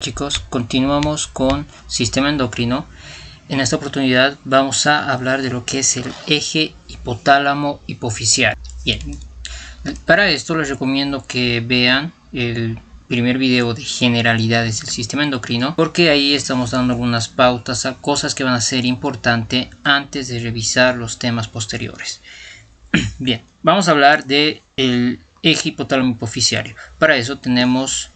Chicos, continuamos con sistema endocrino. En esta oportunidad vamos a hablar de lo que es el eje hipotálamo hipoficial. Bien, para esto les recomiendo que vean el primer video de generalidades del sistema endocrino, porque ahí estamos dando algunas pautas a cosas que van a ser importantes antes de revisar los temas posteriores. Bien, vamos a hablar del eje hipotálamo hipoficiario. Para eso tenemos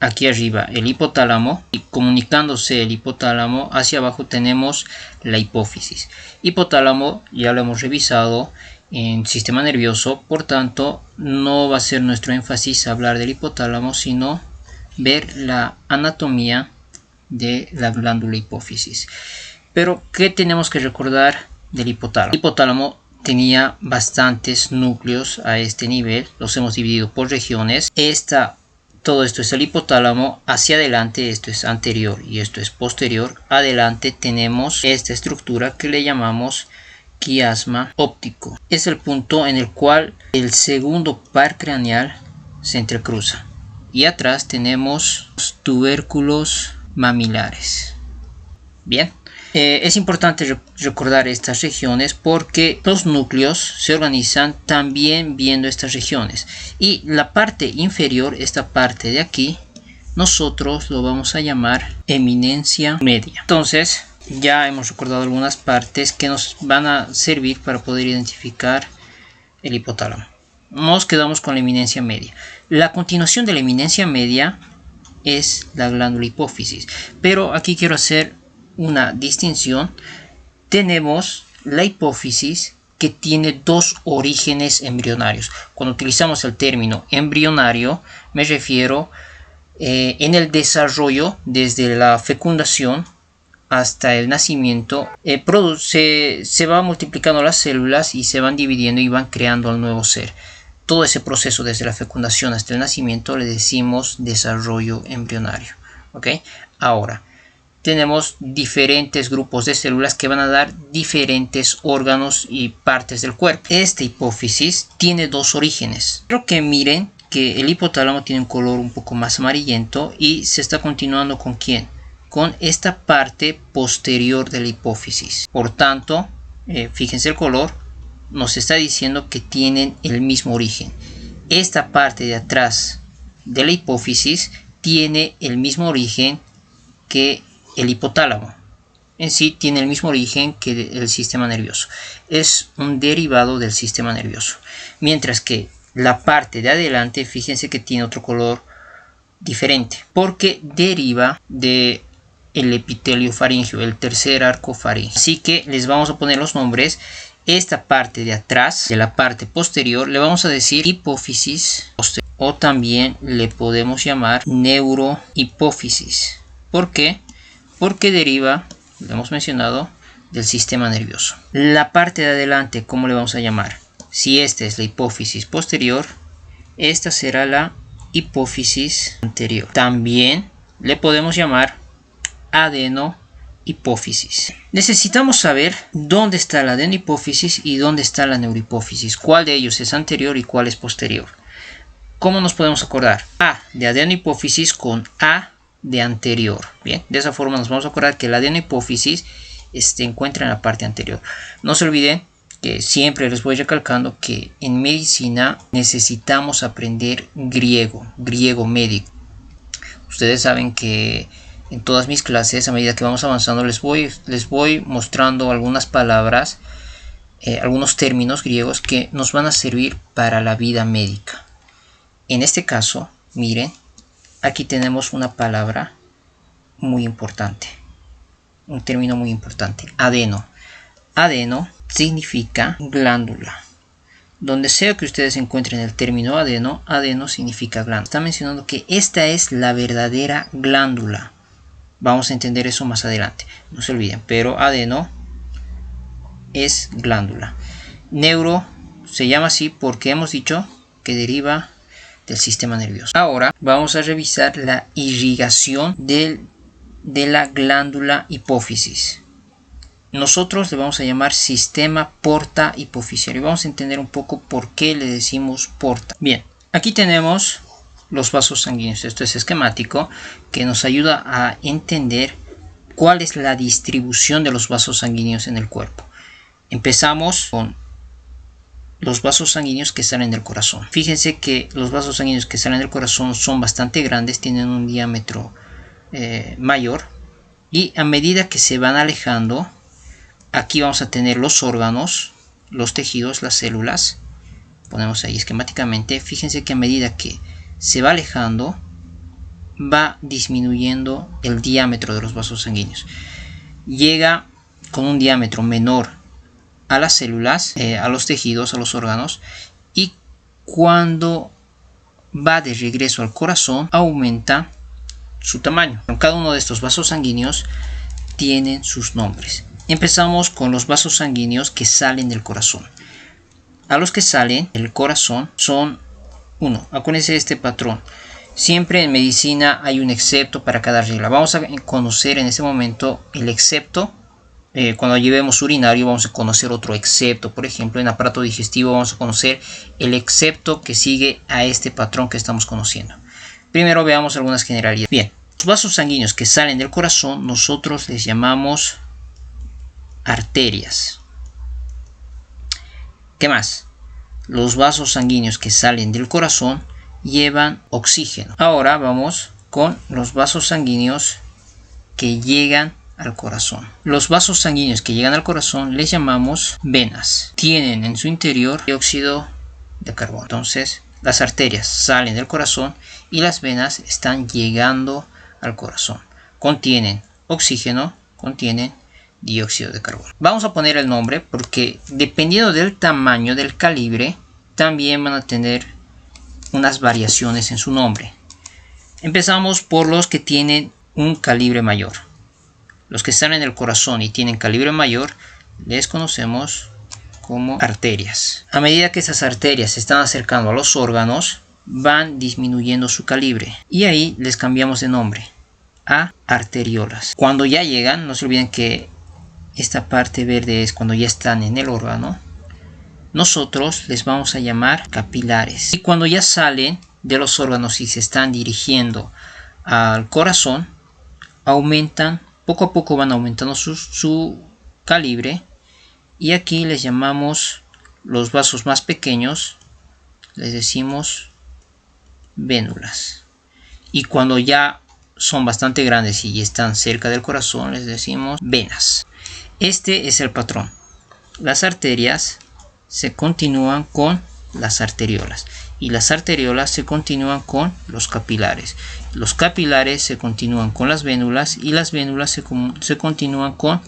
aquí arriba el hipotálamo, y comunicándose el hipotálamo hacia abajo tenemos la hipófisis. Hipotálamo ya lo hemos revisado en sistema nervioso, por tanto no va a ser nuestro énfasis hablar del hipotálamo, sino ver la anatomía de la glándula hipófisis. Pero ¿qué tenemos que recordar del hipotálamo? El hipotálamo tenía bastantes núcleos a este nivel, los hemos dividido por regiones. Todo esto es el hipotálamo. Hacia adelante esto es anterior y esto es posterior. Adelante tenemos esta estructura que le llamamos quiasma óptico. Es el punto en el cual el segundo par craneal se entrecruza. Y atrás tenemos los tubérculos mamilares. Bien. Es importante recordar estas regiones porque los núcleos se organizan también viendo estas regiones, y la parte inferior, esta parte de aquí, nosotros lo vamos a llamar eminencia media. Entonces ya hemos recordado algunas partes que nos van a servir para poder identificar el hipotálamo. Nos quedamos con la eminencia media. La continuación de la eminencia media es la glándula hipófisis, pero aquí quiero hacer una distinción. Tenemos la hipófisis que tiene dos orígenes embrionarios. Cuando utilizamos el término embrionario me refiero en el desarrollo desde la fecundación hasta el nacimiento. Se van multiplicando las células y se van dividiendo y van creando el nuevo ser. Todo ese proceso desde la fecundación hasta el nacimiento le decimos desarrollo embrionario. ¿Ok? Ahora tenemos diferentes grupos de células que van a dar diferentes órganos y partes del cuerpo. Esta hipófisis tiene dos orígenes. Quiero que miren que el hipotálamo tiene un color un poco más amarillento y se está continuando ¿con quién? Con esta parte posterior de la hipófisis. Por tanto, fíjense el color, nos está diciendo que tienen el mismo origen. Esta parte de atrás de la hipófisis tiene el mismo origen que el hipotálamo. En sí tiene el mismo origen que el sistema nervioso. Es un derivado del sistema nervioso. Mientras que la parte de adelante, fíjense que tiene otro color diferente, porque deriva del epitelio faríngeo, el tercer arco faríngeo. Así que les vamos a poner los nombres. Esta parte de atrás, de la parte posterior, le vamos a decir hipófisis posterior, o también le podemos llamar neurohipófisis. ¿Por qué? Porque deriva, lo hemos mencionado, del sistema nervioso. La parte de adelante, ¿cómo le vamos a llamar? Si esta es la hipófisis posterior, esta será la hipófisis anterior. También le podemos llamar adenohipófisis. Necesitamos saber dónde está la adenohipófisis y dónde está la neurohipófisis. ¿Cuál de ellos es anterior y cuál es posterior? ¿Cómo nos podemos acordar? A de adenohipófisis con A de anterior. Bien, de esa forma nos vamos a acordar que la adenohipófisis se encuentra en la parte anterior. No se olviden que siempre les voy recalcando que en medicina necesitamos aprender griego médico. Ustedes saben que en todas mis clases, a medida que vamos avanzando, les voy mostrando algunas palabras, algunos términos griegos que nos van a servir para la vida médica. En este caso, miren, aquí tenemos una palabra muy importante, un término muy importante, adeno. Adeno significa glándula. Donde sea que ustedes encuentren el término adeno, adeno significa glándula. Está mencionando que esta es la verdadera glándula. Vamos a entender eso más adelante, no se olviden, pero adeno es glándula. Neuro se llama así porque hemos dicho que deriva del sistema nervioso. Ahora vamos a revisar la irrigación de la glándula hipófisis. Nosotros le vamos a llamar sistema porta hipoficiario. Vamos a entender un poco por qué le decimos porta. Bien, aquí tenemos los vasos sanguíneos. Esto es esquemático que nos ayuda a entender cuál es la distribución de los vasos sanguíneos en el cuerpo. Empezamos con los vasos sanguíneos que salen del corazón. Fíjense que los vasos sanguíneos que salen del corazón son bastante grandes, tienen un diámetro mayor, y a medida que se van alejando, aquí vamos a tener los órganos, los tejidos, las células. Ponemos ahí esquemáticamente. Fíjense que a medida que se va alejando, va disminuyendo el diámetro de los vasos sanguíneos. Llega con un diámetro menor a las células, a los tejidos, a los órganos, y cuando va de regreso al corazón, aumenta su tamaño. Cada uno de estos vasos sanguíneos tienen sus nombres. Empezamos con los vasos sanguíneos que salen del corazón. A los que salen del corazón son 1. Acuérdense de este patrón. Siempre en medicina hay un excepto para cada regla. Vamos a conocer en este momento el excepto. Cuando llevemos urinario vamos a conocer otro excepto. Por ejemplo, en aparato digestivo vamos a conocer el excepto que sigue a este patrón que estamos conociendo. Primero veamos algunas generalidades. Bien, los vasos sanguíneos que salen del corazón nosotros les llamamos arterias. ¿Qué más? Los vasos sanguíneos que salen del corazón llevan oxígeno. Ahora vamos con los vasos sanguíneos que llegan al corazón. Los vasos sanguíneos que llegan al corazón les llamamos venas. Tienen en su interior dióxido de carbono. Entonces, las arterias salen del corazón y las venas están llegando al corazón. Contienen oxígeno, contienen dióxido de carbono. Vamos a poner el nombre porque dependiendo del tamaño, del calibre, también van a tener unas variaciones en su nombre. Empezamos por los que tienen un calibre mayor. Los que salen del corazón y tienen calibre mayor les conocemos como arterias. A medida que esas arterias se están acercando a los órganos, van disminuyendo su calibre y ahí les cambiamos de nombre a arteriolas. Cuando ya llegan, no se olviden que esta parte verde es cuando ya están en el órgano, nosotros les vamos a llamar capilares. Y cuando ya salen de los órganos y se están dirigiendo al corazón, aumentan, poco a poco van aumentando su calibre, y aquí les llamamos los vasos más pequeños, les decimos vénulas. Y cuando ya son bastante grandes y están cerca del corazón, les decimos venas. Este es el patrón. Las arterias se continúan con las arteriolas y las arteriolas se continúan con los capilares. Los capilares se continúan con las vénulas y las vénulas se continúan con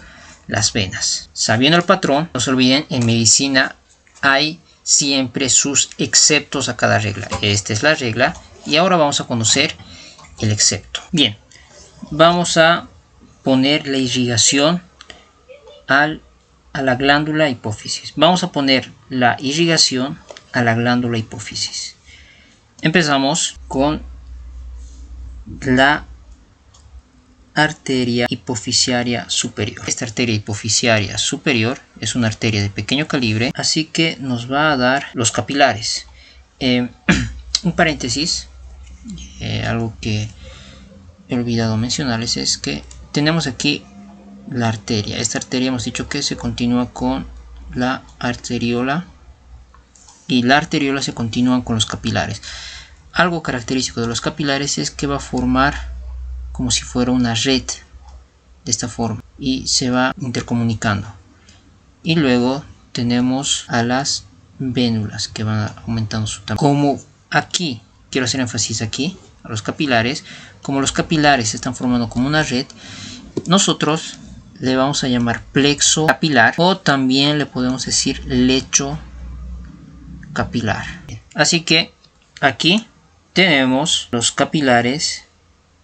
las venas. Sabiendo el patrón, no se olviden, en medicina hay siempre sus exceptos a cada regla. Esta es la regla y ahora vamos a conocer el excepto. Bien, vamos a poner la irrigación a la glándula hipófisis. Vamos a poner la irrigación a la glándula hipófisis. Empezamos con la arteria hipofisiaria superior. Esta arteria hipofisiaria superior es una arteria de pequeño calibre, así que nos va a dar los capilares. Un paréntesis, algo que he olvidado mencionarles es que tenemos aquí la arteria. Esta arteria hemos dicho que se continúa con la arteriola y la arteriola se continúan con los capilares. Algo característico de los capilares es que va a formar como si fuera una red de esta forma y se va intercomunicando. Y luego tenemos a las vénulas que van aumentando su tamaño. Como aquí, quiero hacer énfasis aquí, a los capilares, como los capilares se están formando como una red, nosotros le vamos a llamar plexo capilar o también le podemos decir lecho capilar. Así que aquí tenemos los capilares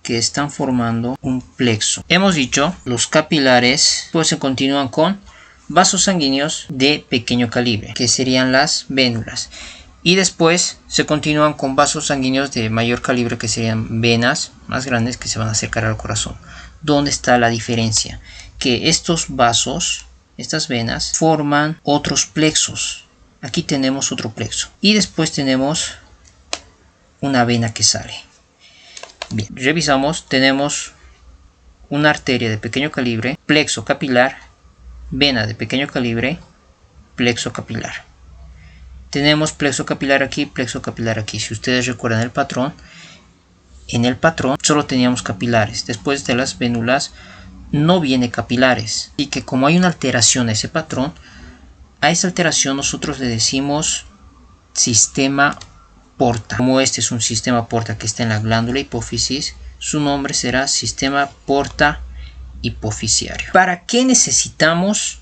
que están formando un plexo. Hemos dicho, los capilares pues se continúan con vasos sanguíneos de pequeño calibre, que serían las vénulas. Y después se continúan con vasos sanguíneos de mayor calibre, que serían venas más grandes que se van a acercar al corazón. ¿Dónde está la diferencia? Que estos vasos, estas venas, forman otros plexos. Aquí tenemos otro plexo. Y después tenemos una vena que sale. Bien, revisamos, tenemos una arteria de pequeño calibre, plexo capilar, vena de pequeño calibre, plexo capilar. Tenemos plexo capilar aquí, plexo capilar aquí. Si ustedes recuerdan el patrón, en el patrón solo teníamos capilares. Después de las vénulas no viene capilares. Y que como hay una alteración en ese patrón, a esa alteración nosotros le decimos sistema porta. Como este es un sistema porta que está en la glándula hipófisis, su nombre será sistema porta hipofisiario. ¿Para qué necesitamos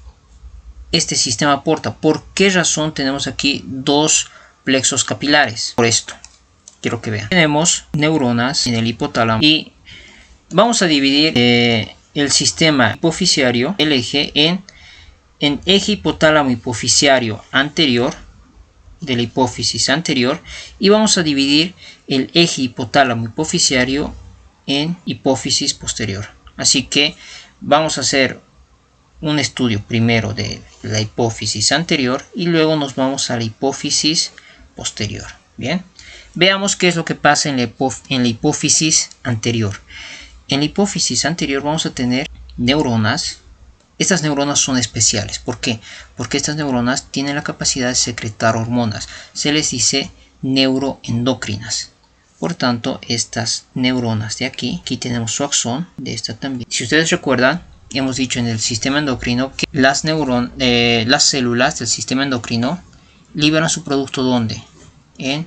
este sistema porta? ¿Por qué razón tenemos aquí dos plexos capilares? Por esto, quiero que vean. Tenemos neuronas en el hipotálamo y vamos a dividir el sistema hipofisiario, el eje, en eje hipotálamo hipofisiario anterior, de la hipófisis anterior, y vamos a dividir el eje hipotálamo hipofisiario en hipófisis posterior. Así que vamos a hacer un estudio primero de la hipófisis anterior y luego nos vamos a la hipófisis posterior. Bien, veamos qué es lo que pasa en la hipófisis anterior. En la hipófisis anterior vamos a tener neuronas. Estas neuronas son especiales. ¿Por qué? Porque estas neuronas tienen la capacidad de secretar hormonas. Se les dice neuroendocrinas. Por tanto, estas neuronas de aquí tenemos su axón, de esta también. Si ustedes recuerdan, hemos dicho en el sistema endocrino que las células del sistema endocrino liberan su producto ¿dónde? En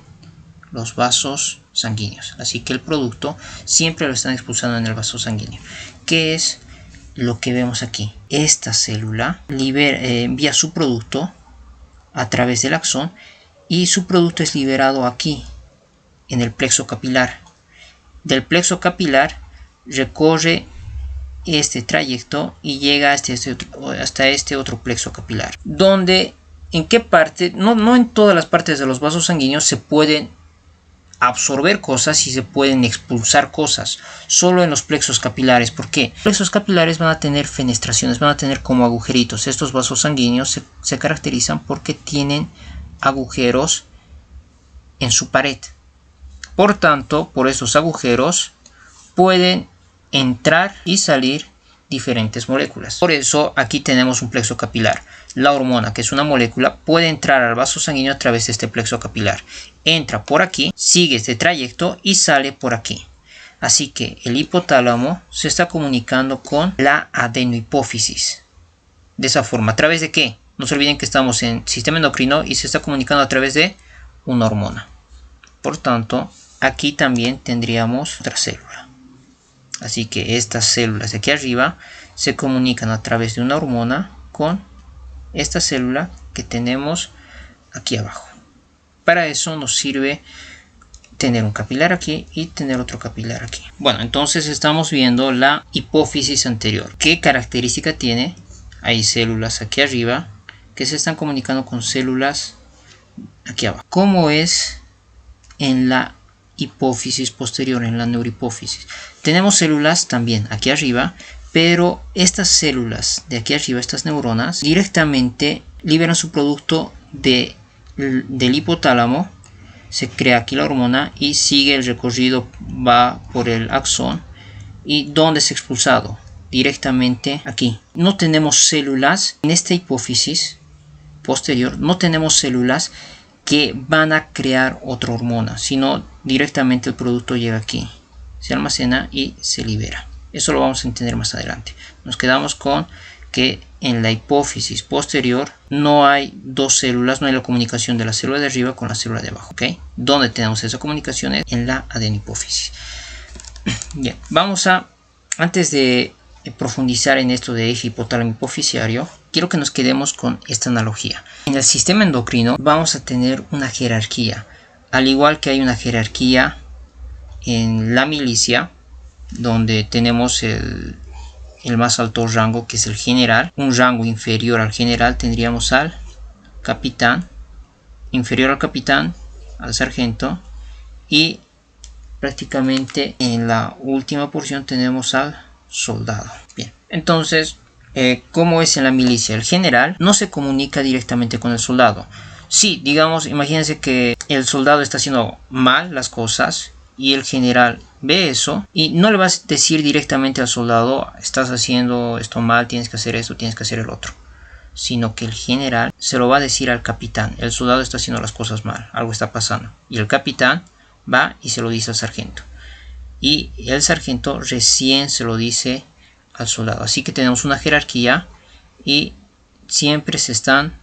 los vasos sanguíneos. Así que el producto siempre lo están expulsando en el vaso sanguíneo. ¿Qué es lo que vemos aquí? Esta célula envía su producto a través del axón y su producto es liberado aquí en el plexo capilar. Del plexo capilar recorre este trayecto y llega hasta este otro plexo capilar, donde en qué parte, no en todas las partes de los vasos sanguíneos se pueden absorber cosas y se pueden expulsar cosas, solo en los plexos capilares. ¿Por qué? Los plexos capilares van a tener fenestraciones, van a tener como agujeritos. Estos vasos sanguíneos se caracterizan porque tienen agujeros en su pared. Por tanto, por esos agujeros pueden entrar y salir diferentes moléculas. Por eso aquí tenemos un plexo capilar. La hormona, que es una molécula, puede entrar al vaso sanguíneo a través de este plexo capilar. Entra por aquí, sigue este trayecto y sale por aquí. Así que el hipotálamo se está comunicando con la adenohipófisis. De esa forma, ¿a través de qué? No se olviden que estamos en sistema endocrino y se está comunicando a través de una hormona. Por tanto, aquí también tendríamos otra célula. Así que estas células de aquí arriba se comunican a través de una hormona con esta célula que tenemos aquí abajo. Para eso nos sirve tener un capilar aquí y tener otro capilar aquí. Bueno, entonces estamos viendo la hipófisis anterior. ¿Qué característica tiene? Hay células aquí arriba que se están comunicando con células aquí abajo. ¿Cómo es en la hipófisis posterior, en la neurohipófisis? Tenemos células también aquí arriba, pero estas células de aquí arriba, estas neuronas, directamente liberan su producto del hipotálamo. Se crea aquí la hormona y sigue el recorrido, va por el axón. ¿Y dónde es expulsado? Directamente aquí. No tenemos células en esta hipófisis posterior, no tenemos células que van a crear otra hormona, sino directamente el producto llega aquí, se almacena y se libera. Eso lo vamos a entender más adelante. Nos quedamos con que en la hipófisis posterior no hay dos células, no hay la comunicación de la célula de arriba con la célula de abajo. ¿Okay? ¿Dónde tenemos esa comunicación? Es en la adenohipófisis. Bien, antes de profundizar en esto de eje hipotálamo hipofisiario, quiero que nos quedemos con esta analogía. En el sistema endocrino vamos a tener una jerarquía, al igual que hay una jerarquía en la milicia, donde tenemos el más alto rango, que es el general. Un rango inferior al general tendríamos al capitán, inferior al capitán, al sargento, y prácticamente en la última porción tenemos al soldado. Bien, entonces, ¿cómo es en la milicia? El general no se comunica directamente con el soldado. Sí, digamos, imagínense que el soldado está haciendo mal las cosas y el general ve eso y no le va a decir directamente al soldado, estás haciendo esto mal, tienes que hacer esto, tienes que hacer el otro, sino que el general se lo va a decir al capitán. El soldado está haciendo las cosas mal, algo está pasando, y el capitán va y se lo dice al sargento, y el sargento recién se lo dice al soldado. Así que tenemos una jerarquía y siempre se están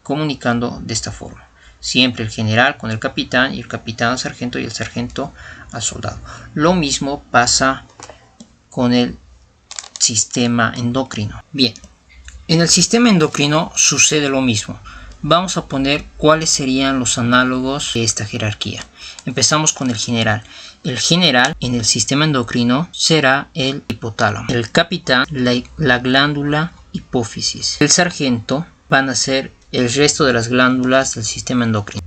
comunicando de esta forma. Siempre el general con el capitán, y el capitán al sargento, y el sargento al soldado. Lo mismo pasa con el sistema endocrino. Bien, en el sistema endocrino sucede lo mismo. Vamos a poner cuáles serían los análogos de esta jerarquía. Empezamos con el general. El general en el sistema endocrino será el hipotálamo. El capitán, la glándula hipófisis. El sargento van a ser el resto de las glándulas del sistema endocrino.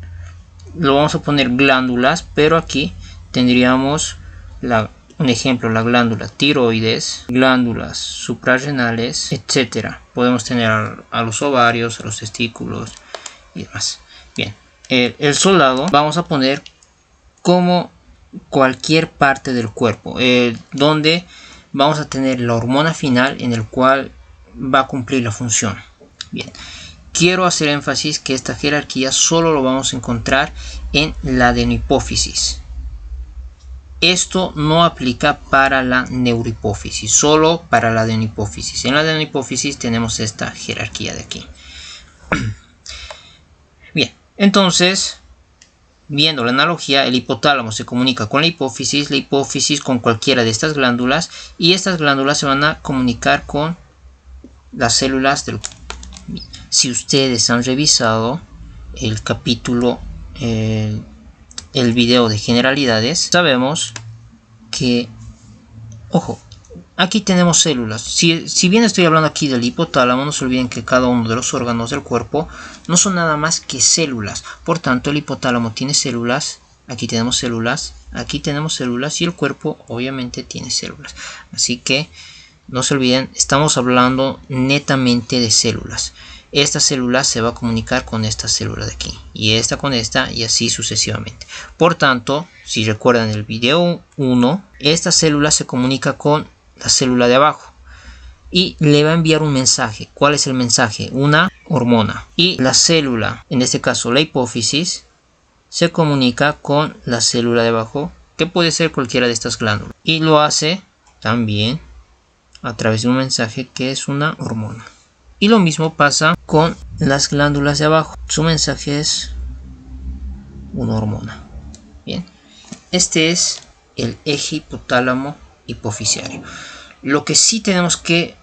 Lo vamos a poner glándulas, pero aquí tendríamos un ejemplo, la glándula tiroides, glándulas suprarrenales, etcétera. Podemos tener a los ovarios, a los testículos y demás. Bien, el soldado vamos a poner como cualquier parte del cuerpo, donde vamos a tener la hormona final en el cual va a cumplir la función. Bien, quiero hacer énfasis que esta jerarquía solo lo vamos a encontrar en la adenohipófisis. Esto no aplica para la neurohipófisis, solo para la adenohipófisis. En la adenohipófisis tenemos esta jerarquía de aquí. Bien, entonces, viendo la analogía, el hipotálamo se comunica con la hipófisis con cualquiera de estas glándulas, y estas glándulas se van a comunicar con las células del cuerpo. Si ustedes han revisado el capítulo, el video de generalidades, sabemos que, ojo, aquí tenemos células. Si bien estoy hablando aquí del hipotálamo, no se olviden que cada uno de los órganos del cuerpo no son nada más que células. Por tanto, el hipotálamo tiene células, aquí tenemos células, aquí tenemos células, y el cuerpo obviamente tiene células. Así que no se olviden, estamos hablando netamente de células. Esta célula se va a comunicar con esta célula de aquí, y esta con esta, y así sucesivamente. Por tanto, si recuerdan el video 1, esta célula se comunica con la célula de abajo y le va a enviar un mensaje. ¿Cuál es el mensaje? Una hormona. Y la célula, en este caso la hipófisis, se comunica con la célula de abajo, que puede ser cualquiera de estas glándulas, y lo hace también a través de un mensaje que es una hormona. Y lo mismo pasa con las glándulas de abajo. Su mensaje es una hormona. Bien, este es el eje hipotálamo hipofisiario. Lo que sí tenemos que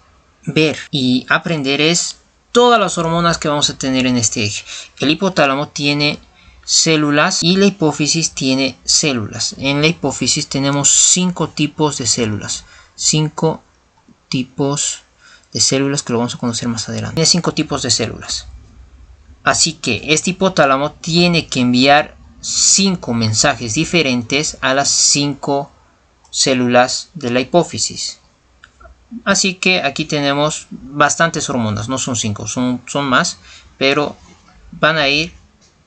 ver y aprender es todas las hormonas que vamos a tener en este eje. El hipotálamo tiene células y la hipófisis tiene células. En la hipófisis tenemos 5 tipos de células. 5 tipos de células que lo vamos a conocer más adelante. Tiene 5 tipos de células. Así que este hipotálamo tiene que enviar 5 mensajes diferentes a las 5 células de la hipófisis. Así que aquí tenemos bastantes hormonas, no son 5, son más, pero van a ir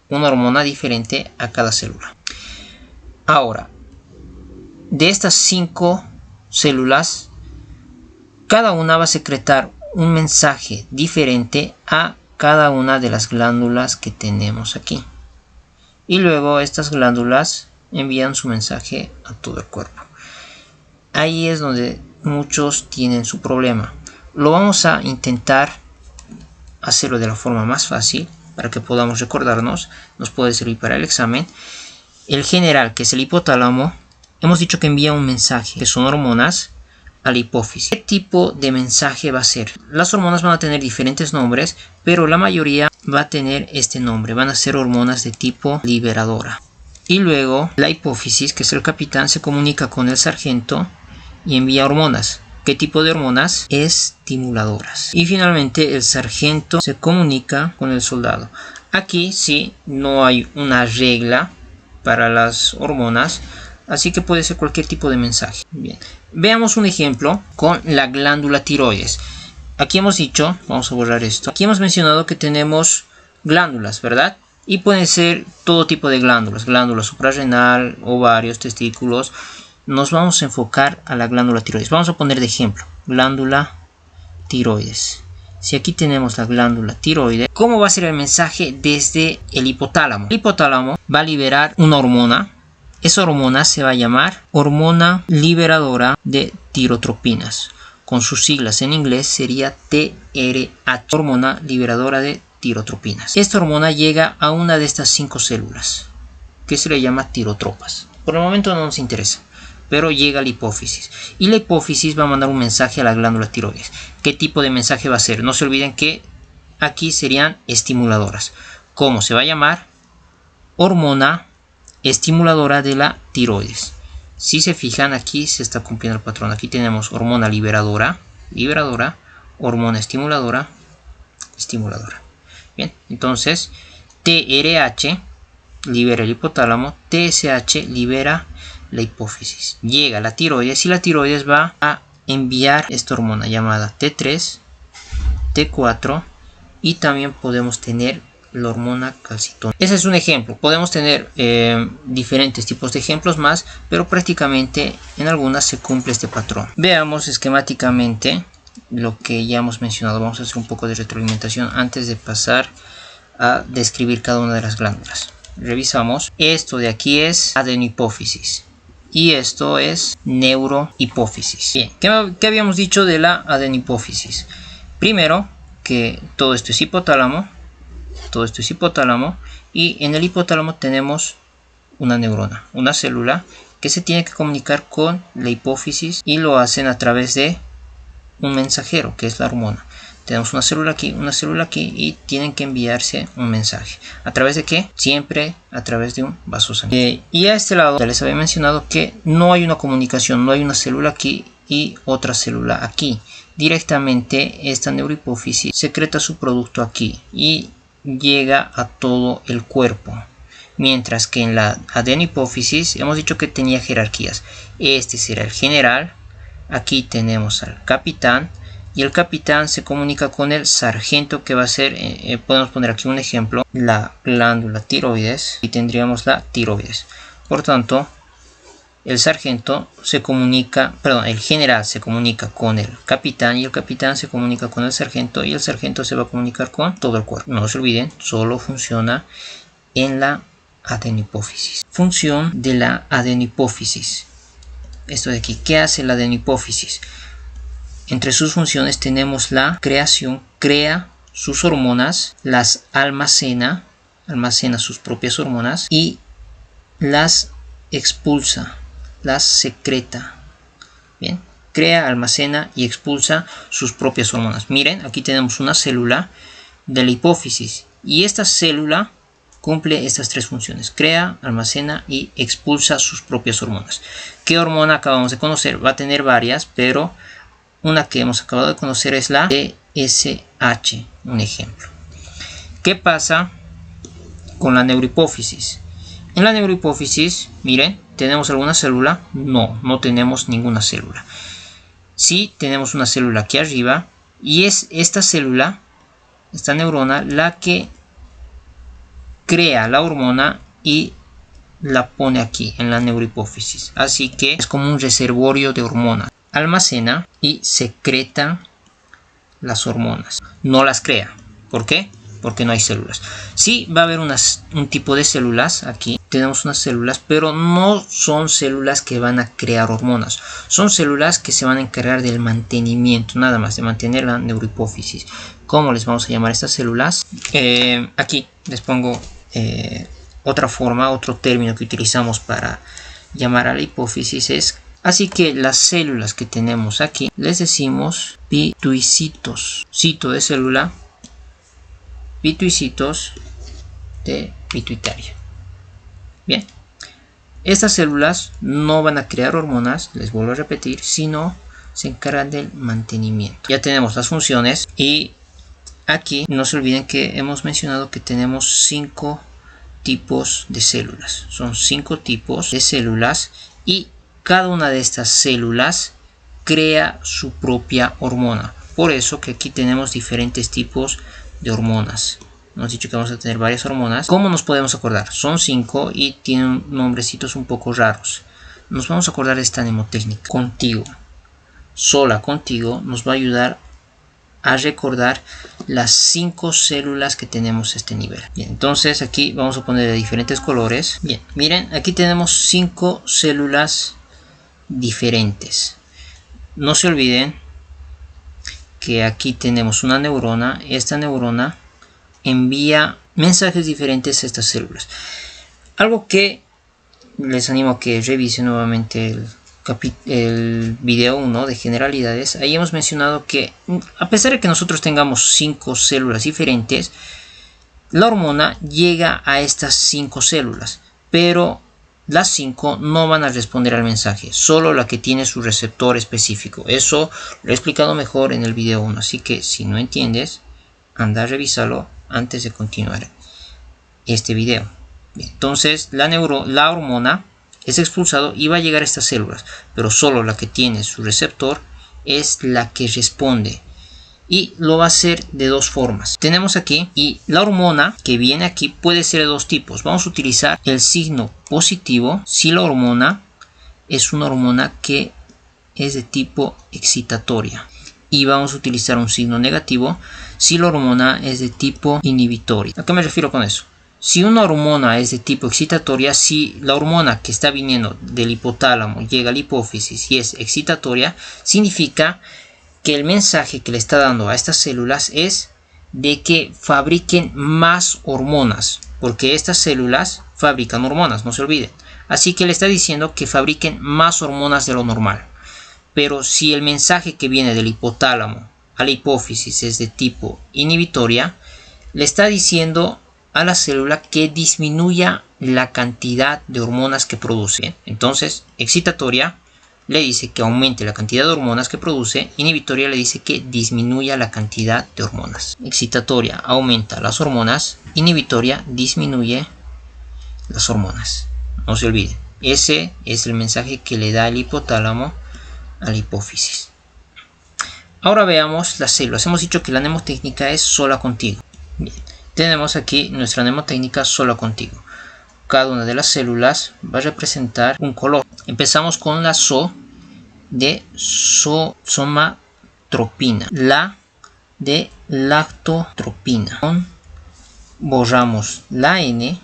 una hormona diferente a cada célula. Ahora, de estas 5 células, cada una va a secretar un mensaje diferente a cada una de las glándulas que tenemos aquí. Y luego estas glándulas envían su mensaje a todo el cuerpo. Ahí es donde muchos tienen su problema. Lo vamos a intentar hacerlo de la forma más fácil para que podamos recordarnos. Nos puede servir para el examen. El general, que es el hipotálamo, hemos dicho que envía un mensaje, que son hormonas, a la hipófisis. ¿Qué tipo de mensaje va a ser? Las hormonas van a tener diferentes nombres, pero la mayoría va a tener este nombre. Van a ser hormonas de tipo liberadora. Y luego la hipófisis, que es el capitán, se comunica con el sargento y envía hormonas. ¿Qué tipo de hormonas? Estimuladoras. Y finalmente el sargento se comunica con el soldado. Aquí sí no hay una regla para las hormonas, así que puede ser cualquier tipo de mensaje. Bien, veamos un ejemplo con la glándula tiroides. Aquí hemos dicho, vamos a borrar esto, aquí hemos mencionado que tenemos glándulas, ¿verdad? Y pueden ser todo tipo de glándulas, glándula suprarrenal, ovarios, testículos. Nos vamos a enfocar a la glándula tiroides. Vamos a poner de ejemplo, glándula tiroides. Si aquí tenemos la glándula tiroides, ¿cómo va a ser el mensaje desde el hipotálamo? El hipotálamo va a liberar una hormona. Esa hormona se va a llamar hormona liberadora de tirotropinas. Con sus siglas en inglés sería TRH, hormona liberadora de tirotropinas. Esta hormona llega a una de estas 5 células, que se le llama tirotropas. Por el momento no nos interesa, pero llega a la hipófisis. Y la hipófisis va a mandar un mensaje a la glándula tiroides. ¿Qué tipo de mensaje va a ser? No se olviden que aquí serían estimuladoras. ¿Cómo se va a llamar? Hormona estimuladora de la tiroides. Si se fijan, aquí se está cumpliendo el patrón. Aquí tenemos hormona liberadora, hormona estimuladora. Bien, entonces TRH libera el hipotálamo, TSH libera la hipófisis. Llega a la tiroides y la tiroides va a enviar esta hormona llamada T3, T4 y también podemos tener la hormona calcitona. Ese es un ejemplo. Podemos tener diferentes tipos de ejemplos más, pero prácticamente en algunas se cumple este patrón. Veamos esquemáticamente lo que ya hemos mencionado. Vamos a hacer un poco de retroalimentación antes de pasar a describir cada una de las glándulas. Revisamos. Esto de aquí es adenohipófisis y esto es neurohipófisis. Bien, ¿qué habíamos dicho de la adenohipófisis? Primero, que todo esto es hipotálamo. Y en el hipotálamo tenemos una neurona, una célula que se tiene que comunicar con la hipófisis y lo hacen a través de un mensajero que es la hormona. Tenemos una célula aquí y tienen que enviarse un mensaje. ¿A través de qué? Siempre a través de un vaso sanguíneo. Y a este lado ya les había mencionado que no hay una comunicación, no hay una célula aquí y otra célula aquí. Directamente esta neurohipófisis secreta su producto aquí y llega a todo el cuerpo, mientras que en la adenohipófisis hemos dicho que tenía jerarquías. Este será el general, aquí tenemos al capitán y el capitán se comunica con el sargento, que va a ser, podemos poner aquí un ejemplo, la glándula tiroides, y tendríamos la tiroides. Por tanto, el sargento se comunica, perdón, el general se comunica con el capitán y el capitán se comunica con el sargento y el sargento se va a comunicar con todo el cuerpo. No se olviden, solo funciona en la adenohipófisis. Función de la adenohipófisis. Esto de aquí, ¿qué hace la adenohipófisis? Entre sus funciones tenemos la creación, crea sus hormonas, las almacena sus propias hormonas y las expulsa, las secreta. Bien, crea, almacena y expulsa sus propias hormonas. Miren, aquí tenemos una célula de la hipófisis y esta célula cumple estas 3 funciones: crea, almacena y expulsa sus propias hormonas. ¿Qué hormona acabamos de conocer? Va a tener varias, pero una que hemos acabado de conocer es la TSH, un ejemplo. ¿Qué pasa con la neurohipófisis? En la neurohipófisis, miren, ¿tenemos alguna célula? No tenemos ninguna célula. Sí tenemos una célula aquí arriba y es esta célula, esta neurona, la que crea la hormona y la pone aquí en la neurohipófisis. Así que es como un reservorio de hormonas. Almacena y secreta las hormonas. No las crea. ¿Por qué? Porque no hay células. Sí va a haber un tipo de células. Aquí tenemos unas células, pero no son células que van a crear hormonas. Son células que se van a encargar del mantenimiento, nada más, de mantener la neurohipófisis. ¿Cómo les vamos a llamar a estas células? Aquí les pongo otra forma, otro término que utilizamos para llamar a la hipófisis es. Así que las células que tenemos aquí les decimos pituicitos. Cito de célula, pituicitos de pituitaria. Bien, estas células no van a crear hormonas, les vuelvo a repetir, sino se encargan del mantenimiento. Ya tenemos las funciones y aquí no se olviden que hemos mencionado que tenemos 5 tipos de células. Son 5 tipos de células y cada una de estas células crea su propia hormona. Por eso que aquí tenemos diferentes tipos de hormonas. hemos dicho que vamos a tener varias hormonas. ¿Cómo nos podemos acordar? Son 5 y tienen nombrecitos un poco raros. Nos vamos a acordar de esta mnemotécnica. Contigo, sola contigo, nos va a ayudar a recordar las 5 células que tenemos a este nivel. Bien, entonces aquí vamos a poner de diferentes colores. Bien, miren, aquí tenemos 5 células diferentes. No se olviden que aquí tenemos una neurona. Esta neurona envía mensajes diferentes a estas células. Algo que les animo a que revisen nuevamente el video 1 de generalidades. Ahí hemos mencionado que a pesar de que nosotros tengamos 5 células diferentes, la hormona llega a estas 5 células, pero las 5 no van a responder al mensaje, solo la que tiene su receptor específico. Eso lo he explicado mejor en el video 1, así que si no entiendes, anda a revisarlo antes de continuar este video. Bien, entonces la hormona es expulsado y va a llegar a estas células, pero solo la que tiene su receptor es la que responde, y lo va a hacer de dos formas. Tenemos aquí, y la hormona que viene aquí puede ser de dos tipos. Vamos a utilizar el signo positivo si la hormona es una hormona que es de tipo excitatoria, y vamos a utilizar un signo negativo si la hormona es de tipo inhibitoria. ¿A qué me refiero con eso? Si una hormona es de tipo excitatoria, si la hormona que está viniendo del hipotálamo llega a la hipófisis y es excitatoria, significa que el mensaje que le está dando a estas células es de que fabriquen más hormonas, porque estas células fabrican hormonas, no se olviden. Así que le está diciendo que fabriquen más hormonas de lo normal. Pero si el mensaje que viene del hipotálamo a la hipófisis es de tipo inhibitoria, le está diciendo a la célula que disminuya la cantidad de hormonas que produce. Entonces, excitatoria le dice que aumente la cantidad de hormonas que produce, inhibitoria le dice que disminuya la cantidad de hormonas. Excitatoria aumenta las hormonas, inhibitoria disminuye las hormonas. No se olviden, ese es el mensaje que le da el hipotálamo a la hipófisis. Ahora veamos las células. Hemos dicho que la mnemotécnica es sola contigo. Bien. Tenemos aquí nuestra mnemotécnica sola contigo. Cada una de las células va a representar un color. Empezamos con la SO de somatropina, la de lactotropina. Borramos la N,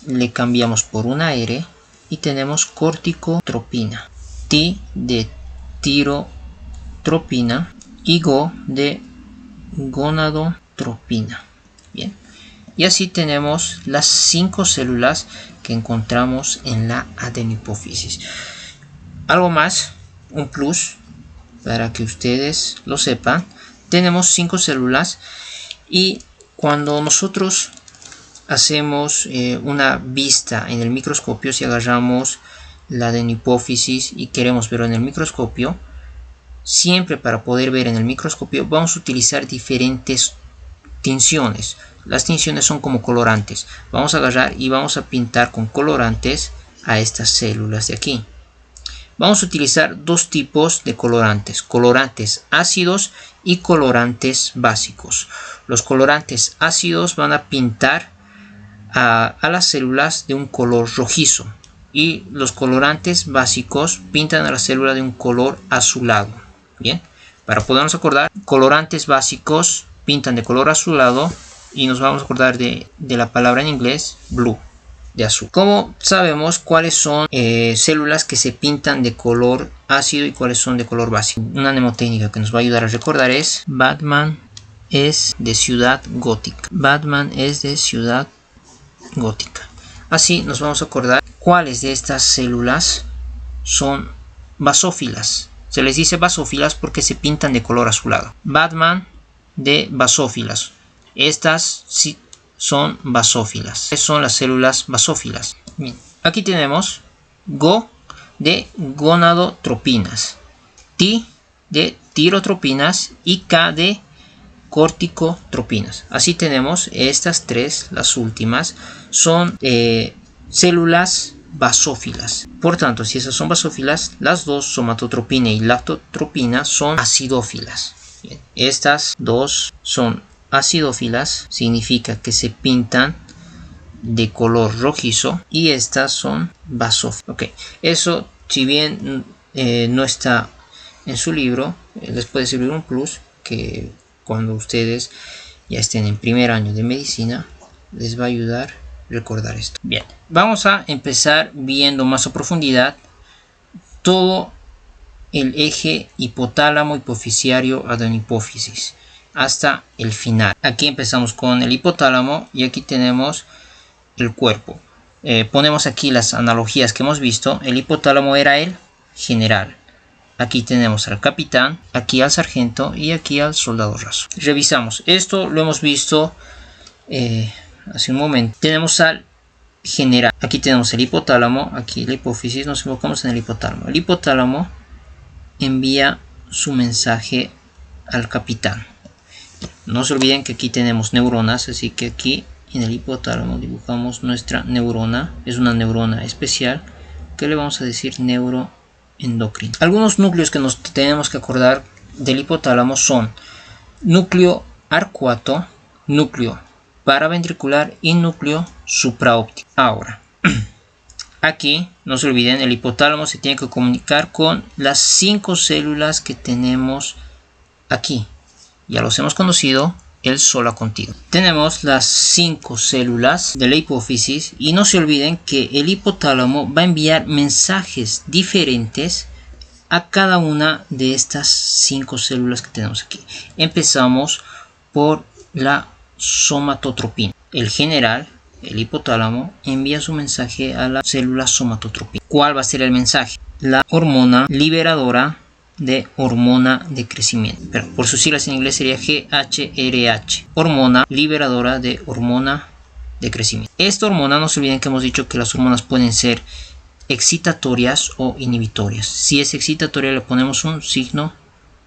le cambiamos por una R y tenemos corticotropina. T de tirotropina y GO de gonadotropina. Bien. Y así tenemos las 5 células que encontramos en la adenopófisis. Algo más, un plus, para que ustedes lo sepan. Tenemos 5 células y cuando nosotros hacemos una vista en el microscopio, si agarramos la adenopófisis y queremos verlo en el microscopio, siempre para poder ver en el microscopio vamos a utilizar diferentes tinciones. Las tinciones son como colorantes. Vamos a agarrar y vamos a pintar con colorantes a estas células de aquí. Vamos a utilizar dos tipos de colorantes: colorantes ácidos y colorantes básicos. Los colorantes ácidos van a pintar a las células de un color rojizo, y los colorantes básicos pintan a la célula de un color azulado. Bien, para podernos acordar, colorantes básicos pintan de color azulado, y nos vamos a acordar de la palabra en inglés blue, de azul. ¿Cómo sabemos cuáles son células que se pintan de color ácido y cuáles son de color básico? Una mnemotécnica que nos va a ayudar a recordar es: Batman es de Ciudad Gótica. Batman es de Ciudad Gótica. Así nos vamos a acordar cuáles de estas células son basófilas. Se les dice basófilas porque se pintan de color azulado. Batman de basófilas. Estas sí son basófilas. Son las células basófilas. Bien. Aquí tenemos GO de gonadotropinas, T de tirotropinas y K de corticotropinas. Así tenemos estas tres, las últimas, son células basófilas. Por tanto, si esas son basófilas, las dos, somatotropina y lactotropina, son acidófilas. Bien. Estas dos son acidófilas, significa que se pintan de color rojizo, y estas son basófilas. Ok, eso, si bien no está en su libro, les puede servir un plus que cuando ustedes ya estén en primer año de medicina les va a ayudar a recordar esto. Bien, vamos a empezar viendo más a profundidad todo el eje hipotálamo hipoficiario adenohipófisis hasta el final. Aquí empezamos con el hipotálamo y aquí tenemos el cuerpo. Ponemos aquí las analogías que hemos visto. El hipotálamo era el general. Aquí tenemos al capitán, aquí al sargento y aquí al soldado raso. Revisamos. Esto lo hemos visto hace un momento. Tenemos al general. Aquí tenemos el hipotálamo. Aquí la hipófisis. Nos enfocamos en el hipotálamo. El hipotálamo envía su mensaje al capitán. No se olviden que aquí tenemos neuronas, así que aquí en el hipotálamo dibujamos nuestra neurona. Es una neurona especial que le vamos a decir neuroendocrina. Algunos núcleos que nos tenemos que acordar del hipotálamo son núcleo arcuato, núcleo paraventricular y núcleo supraóptico. Ahora, aquí no se olviden, el hipotálamo se tiene que comunicar con las 5 células que tenemos aquí. Ya los hemos conocido, el sola contigo. Tenemos las 5 células de la hipófisis y no se olviden que el hipotálamo va a enviar mensajes diferentes a cada una de estas 5 células que tenemos aquí. Empezamos por la somatotropina. El general, el hipotálamo, envía su mensaje a la célula somatotropina. ¿Cuál va a ser el mensaje? La hormona liberadora de hormona de crecimiento. Pero por sus siglas en inglés sería GHRH. Hormona liberadora de hormona de crecimiento. Esta hormona, no se olviden que hemos dicho que las hormonas pueden ser excitatorias o inhibitorias. Si es excitatoria le ponemos un signo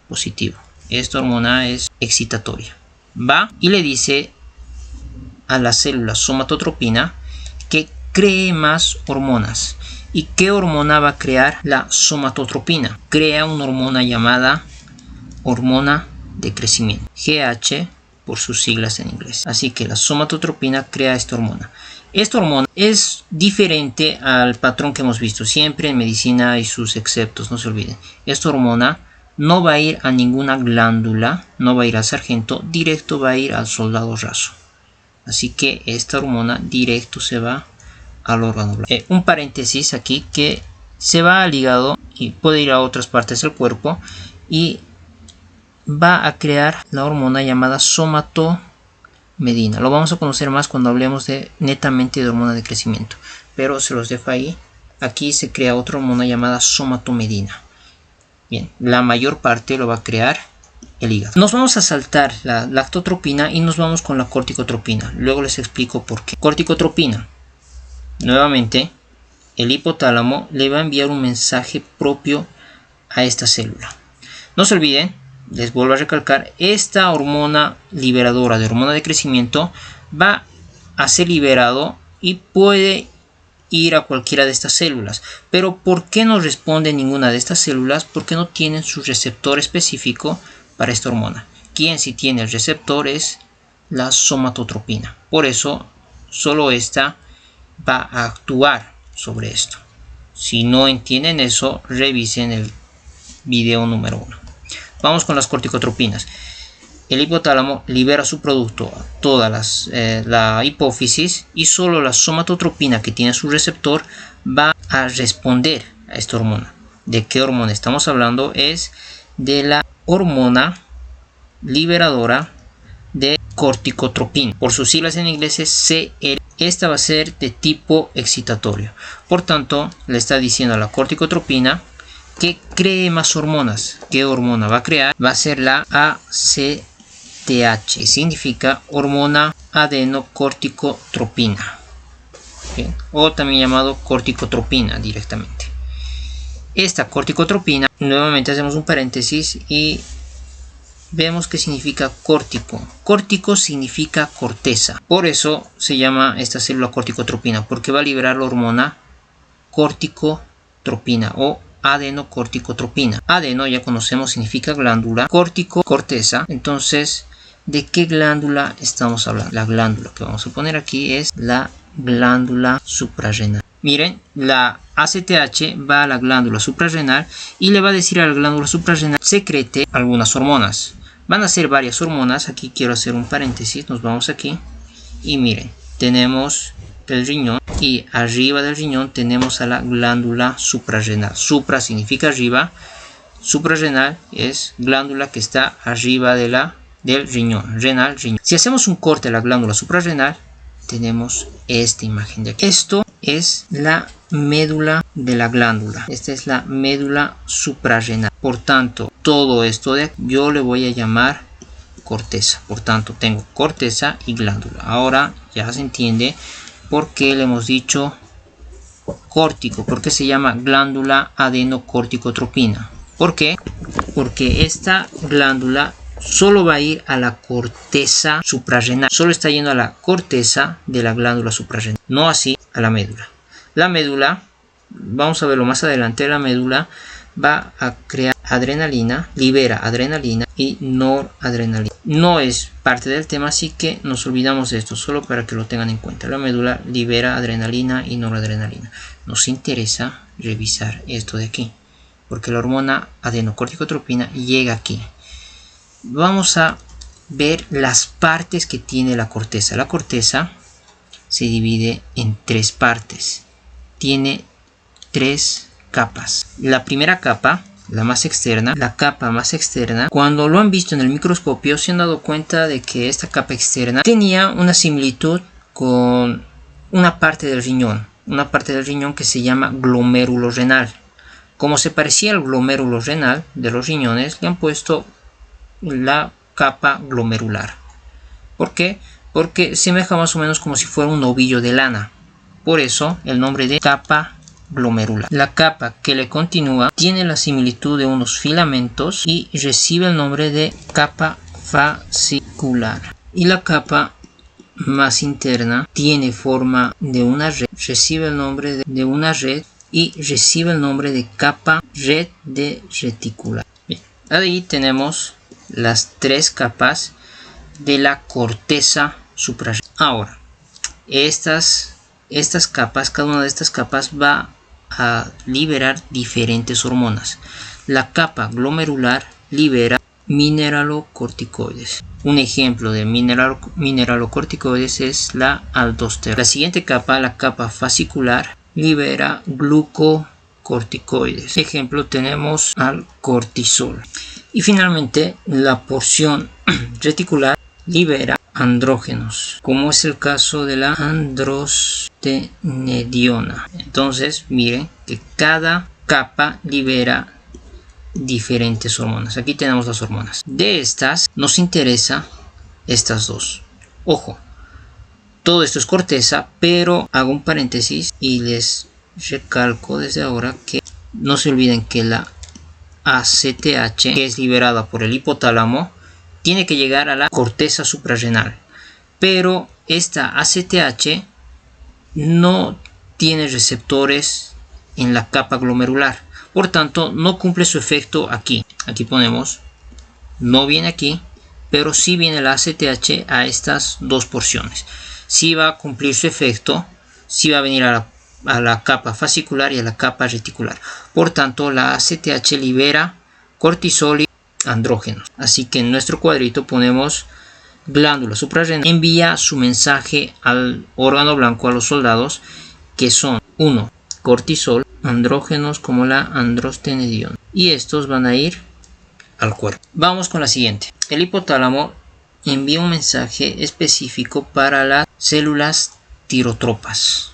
positivo. Esta hormona es excitatoria. Va y le dice a la célula somatotropina que cree más hormonas. ¿Y qué hormona va a crear la somatotropina? Crea una hormona llamada hormona de crecimiento. GH por sus siglas en inglés. Así que la somatotropina crea esta hormona. Esta hormona es diferente al patrón que hemos visto. Siempre en medicina hay sus exceptos, no se olviden. Esta hormona no va a ir a ninguna glándula, no va a ir al sargento, directo va a ir al soldado raso. Así que esta hormona directo se va al órgano blanco. Un paréntesis aquí, que se va al hígado y puede ir a otras partes del cuerpo y va a crear la hormona llamada somatomedina. Lo vamos a conocer más cuando hablemos netamente de hormona de crecimiento, pero se los dejo ahí. Aquí se crea otra hormona llamada somatomedina. Bien, la mayor parte lo va a crear el hígado. Nos vamos a saltar la lactotropina y nos vamos con la corticotropina. Luego les explico por qué. Corticotropina. Nuevamente, el hipotálamo le va a enviar un mensaje propio a esta célula. No se olviden, les vuelvo a recalcar, esta hormona liberadora de hormona de crecimiento va a ser liberado y puede ir a cualquiera de estas células. Pero ¿por qué no responde ninguna de estas células? Porque no tienen su receptor específico para esta hormona. Quien sí tiene el receptor es la somatotropina. Por eso solo esta va a actuar sobre esto. Si no entienden eso, revisen el video número 1. Vamos con las corticotropinas. El hipotálamo libera su producto a todas la hipófisis y solo la somatotropina, que tiene su receptor, va a responder a esta hormona. ¿De qué hormona estamos hablando? Es de la hormona liberadora de corticotropina. Por sus siglas en inglés es CL. Esta va a ser de tipo excitatorio. Por tanto, le está diciendo a la corticotropina que cree más hormonas. ¿Qué hormona va a crear? Va a ser la ACTH, que significa hormona adenocorticotropina. ¿Bien? O también llamado corticotropina directamente. Esta corticotropina, nuevamente hacemos un paréntesis y vemos que significa córtico. Córtico significa corteza. Por eso se llama esta célula corticotropina, porque va a liberar la hormona corticotropina o adenocorticotropina. Adeno ya conocemos significa glándula, córtico corteza. Entonces ¿De qué glándula estamos hablando? La glándula que vamos a poner aquí es la glándula suprarrenal. Miren, la ACTH va a la glándula suprarrenal y le va a decir a la glándula suprarrenal secrete algunas hormonas. Van a ser varias hormonas. Aquí quiero hacer un paréntesis, nos vamos aquí y miren, tenemos el riñón y arriba del riñón tenemos a la glándula suprarrenal. Supra significa arriba, suprarrenal es glándula que está arriba de del riñón, renal, riñón. Si hacemos un corte a la glándula suprarrenal, tenemos esta imagen de aquí. Esto es la médula de la glándula. Esta es la médula suprarrenal. Por tanto, todo esto de aquí yo le voy a llamar corteza. Por tanto, tengo corteza y glándula. Ahora ya se entiende por qué le hemos dicho córtico, porque se llama glándula adenocorticotropina. ¿Por qué? Porque esta glándula solo va a ir a la corteza suprarrenal, solo está yendo a la corteza de la glándula suprarrenal, no así a la médula. La médula, vamos a verlo más adelante, la médula va a crear adrenalina, libera adrenalina y noradrenalina. No es parte del tema, así que nos olvidamos de esto, solo para que lo tengan en cuenta. La médula libera adrenalina y noradrenalina. Nos interesa revisar esto de aquí, porque la hormona adenocorticotropina llega aquí. Vamos a ver las partes que tiene la corteza. La corteza se divide en tres partes. Tiene tres capas. La primera capa, la más externa, la capa más externa, cuando lo han visto en el microscopio se han dado cuenta de que esta capa externa tenía una similitud con una parte del riñón que se llama glomérulo renal. Como se parecía al glomérulo renal de los riñones, le han puesto la capa glomerular. ¿Por qué? Porque semeja más o menos como si fuera un ovillo de lana. Por eso el nombre de capa glomerular. La capa que le continúa tiene la similitud de unos filamentos y recibe el nombre de capa fascicular. Y la capa más interna tiene forma de una red, recibe el nombre de una red y recibe el nombre de capa red de reticular. Bien, ahí tenemos las tres capas de la corteza suprarrenal. Ahora, estas capas, cada una de estas capas va a liberar diferentes hormonas. La capa glomerular libera mineralocorticoides. Un ejemplo de mineralocorticoides es la aldosterona. La siguiente capa, la capa fascicular, libera glucocorticoides. Ejemplo tenemos al cortisol. Y finalmente la porción reticular libera andrógenos, como es el caso de la androstenediona. Entonces miren que cada capa libera diferentes hormonas. Aquí tenemos las hormonas. De estas nos interesa estas dos. Ojo, todo esto es corteza, pero hago un paréntesis y les recalco desde ahora que no se olviden que la ACTH, que es liberada por el hipotálamo, tiene que llegar a la corteza suprarrenal, pero esta ACTH no tiene receptores en la capa glomerular, por tanto no cumple su efecto aquí. Aquí ponemos, no viene aquí, pero sí viene la ACTH a estas dos porciones. Sí va a cumplir su efecto, sí va a venir a la capa fascicular y a la capa reticular. Por tanto, la ACTH libera cortisol y andrógenos. Así que en nuestro cuadrito ponemos glándula suprarrenal. Envía su mensaje al órgano blanco, a los soldados, que son 1. Cortisol, andrógenos como la androstenediona. Y estos van a ir al cuerpo. Vamos con la siguiente. El hipotálamo envía un mensaje específico para las células tirotropas.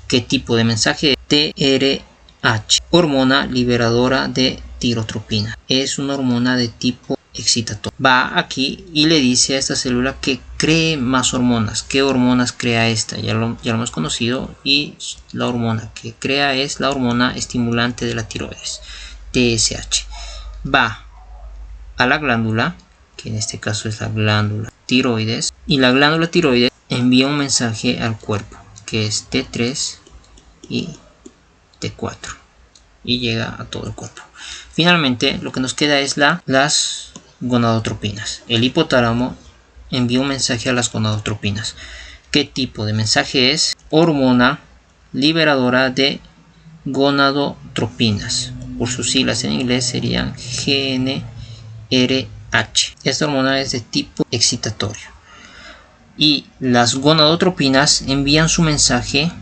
¿Qué tipo de mensaje? TRH, hormona liberadora de tirotropina. Es una hormona de tipo excitatorio. Va aquí y le dice a esta célula que cree más hormonas. ¿Qué hormonas crea esta? Ya lo hemos conocido, y la hormona que crea es la hormona estimulante de la tiroides, TSH. Va a la glándula, que en este caso es la glándula tiroides, y la glándula tiroides envía un mensaje al cuerpo, que es T3 y T4, y llega a todo el cuerpo. Finalmente lo que nos queda es las gonadotropinas. El hipotálamo envía un mensaje a las gonadotropinas. ¿Qué tipo de mensaje es? Hormona liberadora de gonadotropinas. Por sus siglas en inglés serían GnRH. Esta hormona es de tipo excitatorio. Y las gonadotropinas envían su mensaje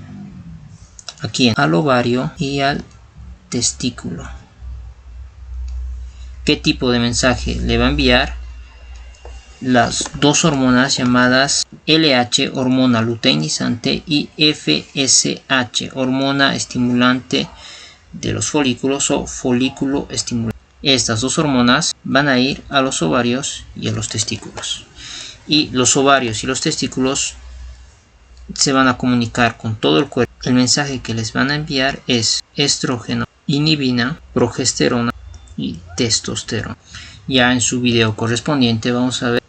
aquí al ovario y al testículo. ¿Qué tipo de mensaje le va a enviar? Las dos hormonas llamadas LH, hormona luteinizante, y FSH, hormona estimulante de los folículos o folículo estimulante. Estas dos hormonas van a ir a los ovarios y a los testículos. Y los ovarios y los testículos se van a comunicar con todo el cuerpo. El mensaje que les van a enviar es estrógeno, inhibina, progesterona y testosterona. Ya en su video correspondiente vamos a ver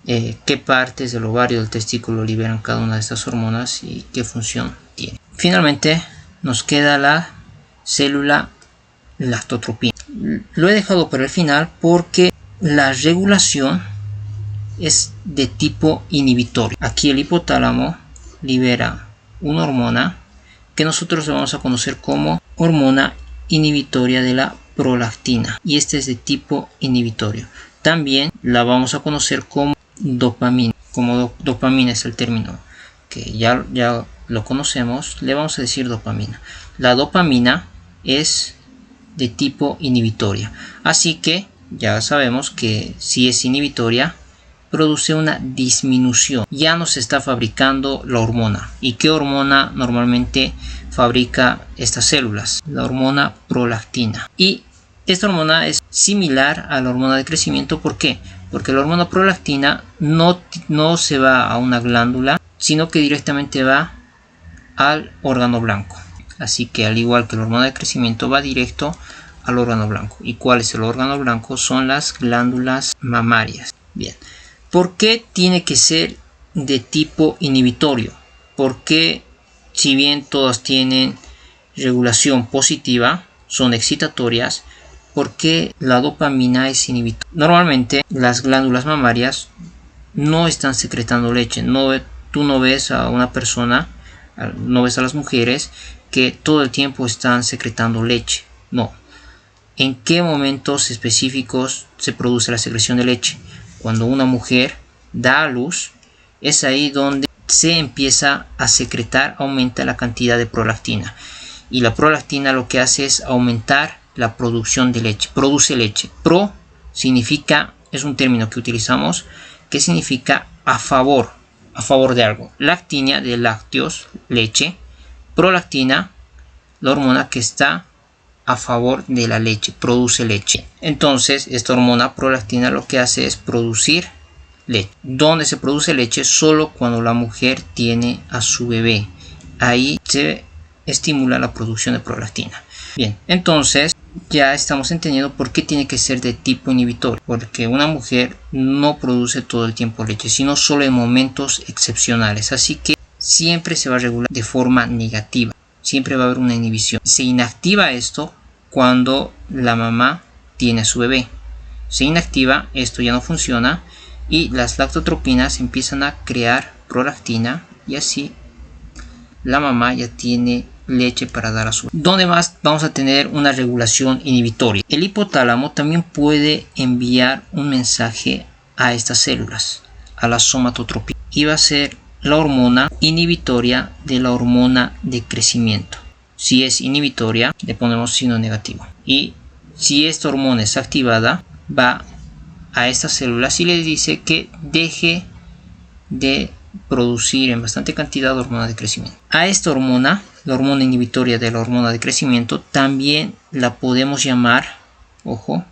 qué partes del ovario y del testículo liberan cada una de estas hormonas y qué función tiene. Finalmente nos queda la célula lactotropina. Lo he dejado para el final porque la regulación es de tipo inhibitorio. Aquí el hipotálamo libera una hormona que nosotros vamos a conocer como hormona inhibitoria de la prolactina, y este es de tipo inhibitorio. También la vamos a conocer como dopamina. Como dopamina es el término que ya lo conocemos, le vamos a decir dopamina. La dopamina es de tipo inhibitoria, así que ya sabemos que si es inhibitoria produce una disminución. Ya no se está fabricando la hormona. ¿Y qué hormona normalmente fabrica estas células? La hormona prolactina. Y esta hormona es similar a la hormona de crecimiento. ¿Por qué? Porque la hormona prolactina no se va a una glándula, sino que directamente va al órgano blanco. Así que al igual que la hormona de crecimiento va directo al órgano blanco. ¿Y cuál es el órgano blanco? Son las glándulas mamarias. Bien. ¿Por qué tiene que ser de tipo inhibitorio? Porque si bien todas tienen regulación positiva, son excitatorias, ¿por qué la dopamina es inhibitoria? Normalmente las glándulas mamarias no están secretando leche. Tú no ves a una persona, no ves a las mujeres que todo el tiempo están secretando leche. No. ¿En qué momentos específicos se produce la secreción de leche? Cuando una mujer da a luz, es ahí donde se empieza a secretar, aumenta la cantidad de prolactina. Y la prolactina lo que hace es aumentar la producción de leche, produce leche. Pro significa, es un término que utilizamos, que significa a favor de algo. Lactinia, de lácteos, leche. Prolactina, la hormona que está a favor de la leche, produce leche. Entonces esta hormona prolactina lo que hace es producir leche. ¿Dónde se produce leche? Solo cuando la mujer tiene a su bebé. Ahí se estimula la producción de prolactina. Bien, entonces ya estamos entendiendo por qué tiene que ser de tipo inhibitorio. Porque una mujer no produce todo el tiempo leche, sino solo en momentos excepcionales. Así que siempre se va a regular de forma negativa. Siempre va a haber una inhibición. Se inactiva esto cuando la mamá tiene a su bebé. Se inactiva, esto ya no funciona y las lactotropinas empiezan a crear prolactina y así la mamá ya tiene leche para dar a su bebé. ¿Dónde más vamos a tener una regulación inhibitoria? El hipotálamo también puede enviar un mensaje a estas células, a la somatotropina, y va a ser la hormona inhibitoria de la hormona de crecimiento. Si es inhibitoria, le ponemos signo negativo. Y si esta hormona es activada, va a estas células y les dice que deje de producir en bastante cantidad de hormona de crecimiento. A esta hormona, la hormona inhibitoria de la hormona de crecimiento, también la podemos llamar, ojo,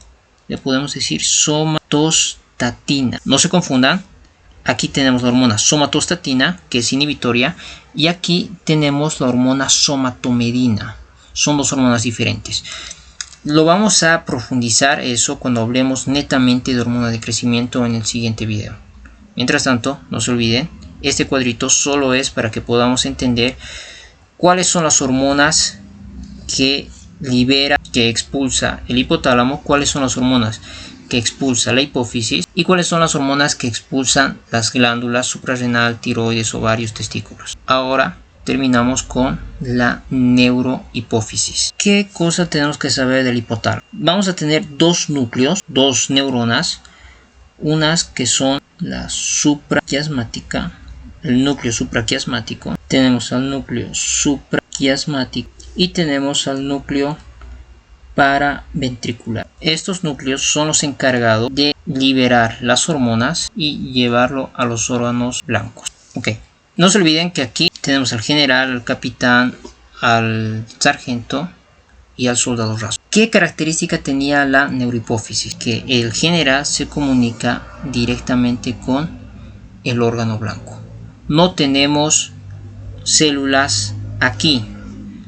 le podemos decir somatostatina. No se confundan. Aquí tenemos la hormona somatostatina, que es inhibitoria, y aquí tenemos la hormona somatomedina. Son dos hormonas diferentes. Lo vamos a profundizar eso cuando hablemos netamente de hormona de crecimiento en el siguiente video. Mientras tanto, no se olviden, este cuadrito solo es para que podamos entender cuáles son las hormonas que libera, que expulsa el hipotálamo, cuáles son las hormonas que expulsa la hipófisis y cuáles son las hormonas que expulsan las glándulas suprarrenal, tiroides, ovarios, testículos. Ahora terminamos con la neurohipófisis. ¿Qué cosa tenemos que saber del hipotálamo? Vamos a tener dos núcleos, dos neuronas, unas que son la supraquiasmática, el núcleo supraquiasmático, tenemos al núcleo supraquiasmático y tenemos al núcleo paraventricular. Estos núcleos son los encargados de liberar las hormonas y llevarlo a los órganos blancos. Ok, no se olviden que aquí tenemos al general, al capitán, al sargento y al soldado raso. ¿Qué característica tenía la neurohipófisis? Que el general se comunica directamente con el órgano blanco. No tenemos células aquí.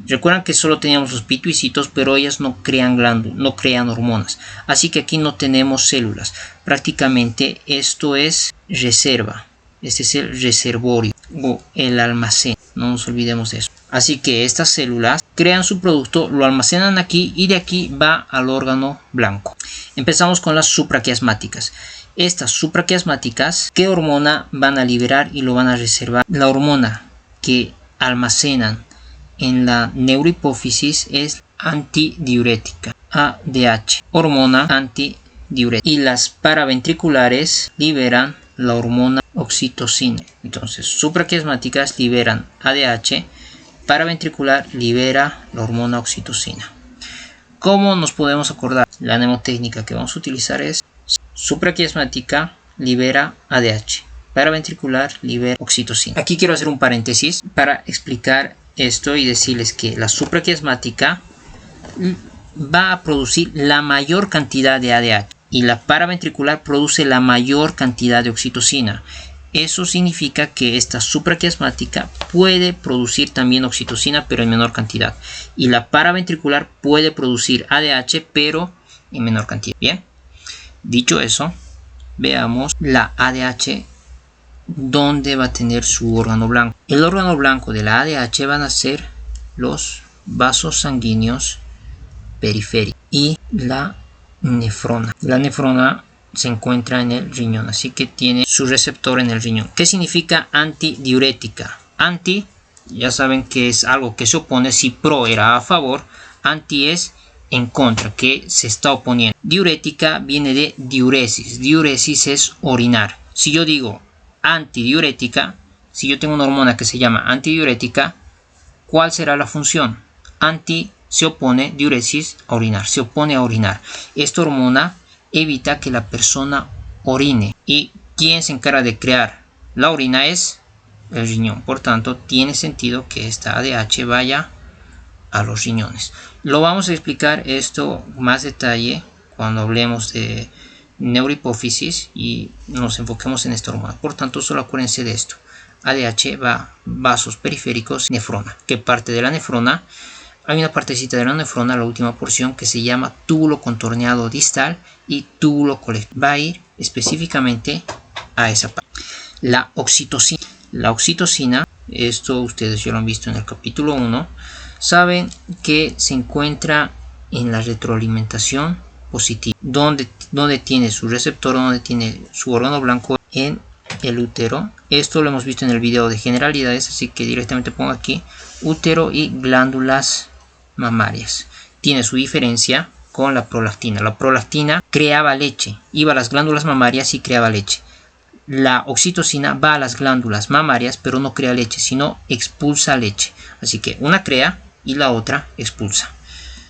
Recuerdan que solo teníamos los pituicitos, pero ellas no crean glándulas, no crean hormonas. Así que aquí no tenemos células. Prácticamente esto es reserva. Este es el reservorio o el almacén. No nos olvidemos de eso. Así que estas células crean su producto, lo almacenan aquí y de aquí va al órgano blanco. Empezamos con las supraquiasmáticas. Estas supraquiasmáticas, ¿qué hormona van a liberar y lo van a reservar? La hormona que almacenan en la neurohipófisis es antidiurética, ADH, hormona antidiurética. Y las paraventriculares liberan la hormona oxitocina. Entonces, supraquiasmáticas liberan ADH, paraventricular libera la hormona oxitocina. ¿Cómo nos podemos acordar? La mnemotécnica que vamos a utilizar es supraquiasmática libera ADH, paraventricular libera oxitocina. Aquí quiero hacer un paréntesis para explicar esto y decirles que la supraquiasmática va a producir la mayor cantidad de ADH y la paraventricular produce la mayor cantidad de oxitocina. Eso significa que esta supraquiasmática puede producir también oxitocina, pero en menor cantidad. Y la paraventricular puede producir ADH, pero en menor cantidad. Bien, dicho eso, veamos la ADH, ¿dónde va a tener su órgano blanco? El órgano blanco de la ADH van a ser los vasos sanguíneos periféricos y la nefrona. La nefrona se encuentra en el riñón, así que tiene su receptor en el riñón. ¿Qué significa antidiurética? Anti, ya saben que es algo que se opone. Si pro era a favor, anti es en contra, que se está oponiendo. Diurética viene de diuresis. Diuresis es orinar. Si yo digo antidiurética, si yo tengo una hormona que se llama antidiurética, ¿cuál será la función? Anti se opone, diuresis a orinar, se opone a orinar. Esta hormona evita que la persona orine. ¿Y quién se encarga de crear la orina? Es el riñón. Por tanto, tiene sentido que esta ADH vaya a los riñones. Lo vamos a explicar esto más detalle cuando hablemos de neurohipófisis y nos enfoquemos en esta hormona. Por tanto, solo acuérdense de esto. ADH va a vasos periféricos, nefrona. ¿Qué parte de la nefrona? Hay una partecita de la nefrona, la última porción, que se llama túbulo contorneado distal y túbulo colector. Va a ir específicamente a esa parte. La oxitocina. La oxitocina, esto ustedes ya lo han visto en el capítulo 1, saben que se encuentra en la retroalimentación positiva. ¿Dónde tiene su receptor? ¿Dónde tiene su órgano blanco? En el útero. Esto lo hemos visto en el video de generalidades, así que directamente pongo aquí útero y glándulas mamarias. Tiene su diferencia con la prolactina. La prolactina creaba leche, iba a las glándulas mamarias y creaba leche. La oxitocina va a las glándulas mamarias, pero no crea leche, sino expulsa leche. Así que una crea y la otra expulsa.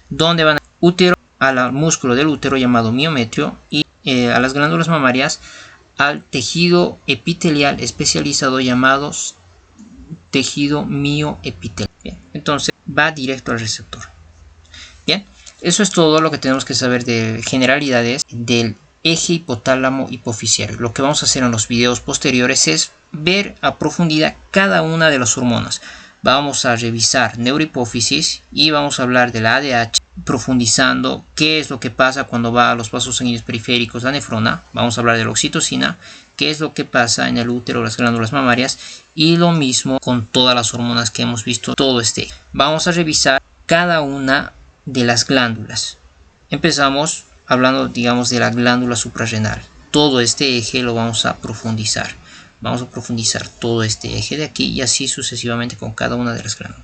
¿Dónde van? Útero, al músculo del útero llamado miometrio, y a las glándulas mamarias al tejido epitelial especializado llamado tejido mioepitelial. Bien, entonces va directo al receptor. Bien, eso es todo lo que tenemos que saber de generalidades del eje hipotálamo hipoficiario. Lo que vamos a hacer en los videos posteriores es ver a profundidad cada una de las hormonas. Vamos a revisar neurohipófisis y vamos a hablar de la ADH, profundizando qué es lo que pasa cuando va a los vasos sanguíneos periféricos, la nefrona. Vamos a hablar de la oxitocina, qué es lo que pasa en el útero, las glándulas mamarias, y lo mismo con todas las hormonas que hemos visto todo este. Vamos a revisar cada una de las glándulas. Empezamos hablando, digamos, de la glándula suprarrenal. Todo este eje lo vamos a profundizar. Vamos a profundizar todo este eje de aquí y así sucesivamente con cada una de las glándulas.